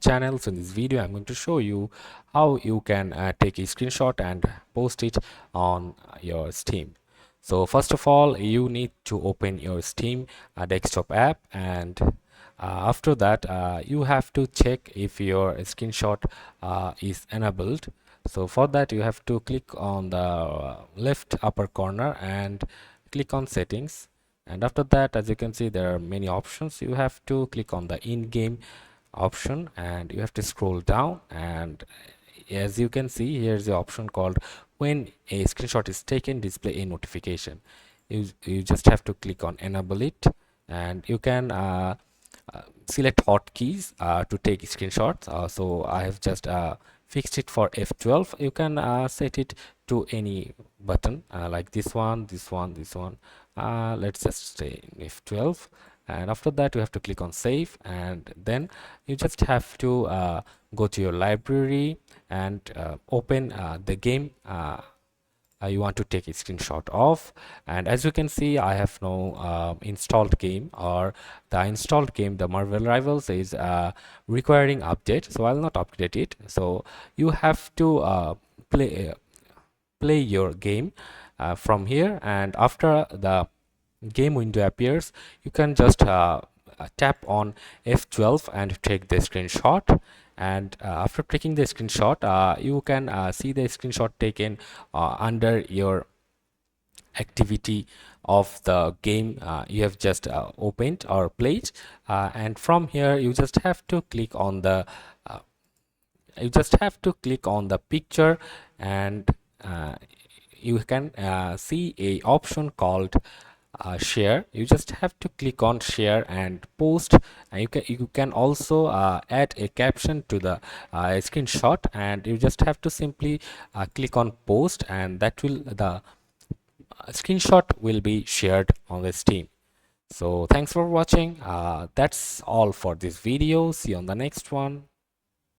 channel. So in this video I'm going to show you how you can take a screenshot and post it on your Steam. So first of all, you need to open your Steam desktop app, and after that you have to check if your screenshot is enabled. So for that you have to click on the left upper corner and click on settings, and after that, as you can see, there are many options. You have to click on the in-game option and you have to scroll down, and as you can see, here's the option called when a screenshot is taken, display a notification. You just have to click on enable it, and you can select hotkeys to take screenshots. So I have just fixed it for F12. You can set it to any button like this one, this one, this one. Let's just say F12, and after that you have to click on save, and then you just have to go to your library and open the game you want to take a screenshot of. And as you can see, I have no installed game, or the installed game, the Marvel Rivals, is requiring update, so I'll not update it. So you have to play your game from here, and after the game window appears, you can just tap on F12 and take the screenshot. And after taking the screenshot, you can see the screenshot taken under your activity of the game you have just opened or played, and from here you just have to click on the picture, and you can see a option called share. You just have to click on share and post. You can also add a caption to the screenshot, and you just have to simply click on post, and that will the screenshot will be shared on the Steam. So thanks for watching. That's all for this video. See you on the next one.